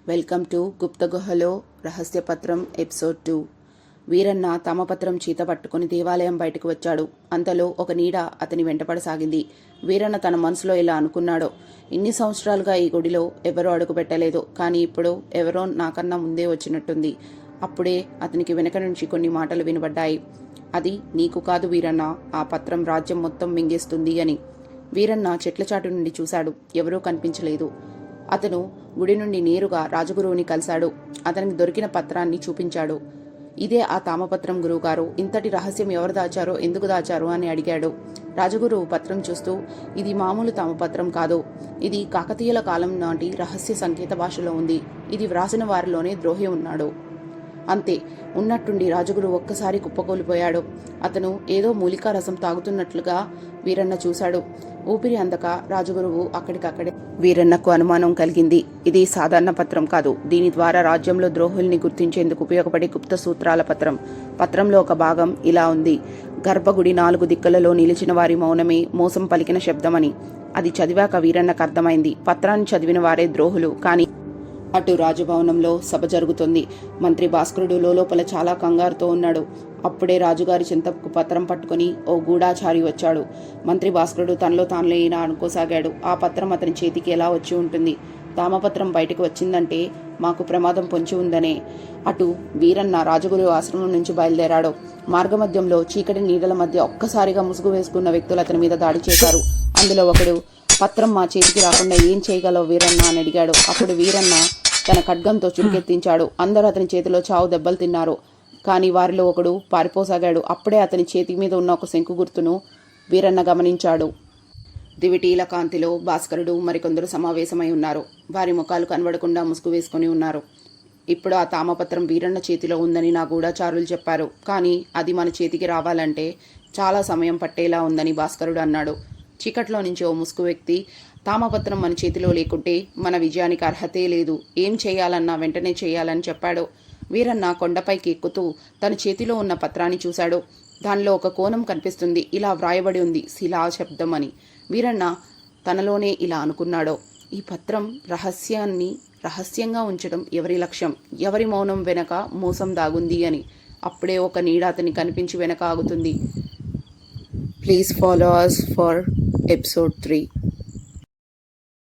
Welcome to గుప్త గుహలో రహస్యపత్రం episode 2. Veeranna తామపత్రం చీత పట్టుకుని దేవాలయం బయటకు వచ్చాడు. అంతలో ఒక నీడ అతని వెంటపడసాగింది. వీరన్న తన మనసులో ఇలా అనుకున్నాడో, ఇన్ని సంవత్సరాలుగా ఈ గుడిలో ఎవరో అడుగు పెట్టలేదు, కానీ ఇప్పుడు ఎవరో నాకన్నా ముందే వచ్చినట్టుంది. అప్పుడే అతనికి వెనక నుంచి కొన్ని మాటలు వినబడ్డాయి. అది నీకు కాదు వీరన్న, ఆ పత్రం రాజ్యం మొత్తం మింగేస్తుంది అని. వీరన్న చెట్ల చాటు నుండి చూశాడు. ఎవరూ కనిపించలేదు. అతను గుడి నుండి నేరుగా రాజగురువుని కలిశాడు. అతనికి దొరికిన పత్రాన్ని చూపించాడు. ఇదే ఆ తామపత్రం గురువుగారు, ఇంతటి రహస్యం ఎవరు దాచారో, ఎందుకు దాచారో అని అడిగాడు. రాజగురువు పత్రం చూస్తూ, ఇది మామూలు తామపత్రం కాదు, ఇది కాకతీయుల కాలం నాటి రహస్య సంకేత భాషలో ఉంది. ఇది వ్రాసిన వారిలోనే ద్రోహి ఉన్నాడు. అంతే, ఉన్నట్టుండి రాజగురువు ఒక్కసారి కుప్పకూలిపోయాడు. అతను ఏదో మూలికా రసం తాగుతున్నట్లుగా వీరన్న చూశాడు. ఊపిరి అందక రాజగురువు అక్కడికక్కడే. వీరన్నకు అనుమానం కలిగింది. ఇది సాధారణ పత్రం కాదు, దీని ద్వారా రాజ్యంలో ద్రోహుల్ని గుర్తించేందుకు ఉపయోగపడే గుప్త సూత్రాల పత్రం. పత్రంలో ఒక భాగం ఇలా ఉంది: గర్భగుడి 4 దిక్కులలో నిలిచిన వారి మౌనమే మోసం పలికిన శబ్దమని. అది చదివాక వీరన్నకు అర్థమైంది. పత్రాన్ని చదివిన వారే ద్రోహులు. కానీ అటు రాజభవనంలో సభ జరుగుతుంది. మంత్రి భాస్కరుడు లోపల చాలా కంగారుతో ఉన్నాడు. అప్పుడే రాజుగారి చెంతకు పత్రం పట్టుకుని ఓ గూఢాచారి వచ్చాడు. మంత్రి భాస్కరుడు తనలో తానులే ఇలా అనుకోసాగాడు, ఆ పత్రం అతని చేతికి ఎలా వచ్చి ఉంటుంది? తామపత్రం బయటకు వచ్చిందంటే మాకు ప్రమాదం పొంచి ఉందనే. అటు వీరన్న రాజగురు ఆశ్రమం నుంచి బయలుదేరాడు. మార్గమధ్యంలో చీకటి నీడల మధ్య ఒక్కసారిగా ముసుగు వేసుకున్న వ్యక్తులు అతని మీద దాడి చేశారు. అందులో ఒకడు, పత్రం మా చేతికి రాకుండా ఏం చేయగలవు వీరన్న అని అడిగాడు. అప్పుడు వీరన్న తన ఖడ్గంతో చురుకెత్తించాడు. అందరూ అతని చేతిలో చావు దెబ్బలు తిన్నారు. కానీ వారిలో ఒకడు పారిపోసాగాడు. అప్పుడే అతని చేతి మీద ఉన్న ఒక శంకు గుర్తును వీరన్న గమనించాడు. దివిటీల కాంతిలో భాస్కరుడు మరికొందరు సమావేశమై ఉన్నారు. వారి ముఖాలు కనబడకుండా ముసుగు వేసుకుని ఉన్నారు. ఇప్పుడు ఆ తామపత్రం వీరన్న చేతిలో ఉందని నా గూఢచారులు చెప్పారు, కానీ అది మన చేతికి రావాలంటే చాలా సమయం పట్టేలా ఉందని భాస్కరుడు అన్నాడు. చీకట్లో నుంచి ఓ ముసుగు వ్యక్తి, తామపత్రం మన చేతిలో లేకుంటే మన విజయానికి అర్హతే లేదు, ఏం చేయాలన్నా వెంటనే చేయాలని చెప్పాడు. వీరన్న కొండపైకి ఎక్కుతూ తన చేతిలో ఉన్న పత్రాన్ని చూశాడు. దానిలో ఒక కోణం కనిపిస్తుంది. ఇలా వ్రాయబడి ఉంది, శిలా శబ్దం అని. వీరన్న తనలోనే ఇలా అనుకున్నాడో, ఈ పత్రం రహస్యంగా ఉంచడం ఎవరి లక్ష్యం? ఎవరి మౌనం వెనక మోసం దాగుంది అని. అప్పుడే ఒక నీడ అతని కనిపించి వెనక ఆగుతుంది. Please follow us for episode 3.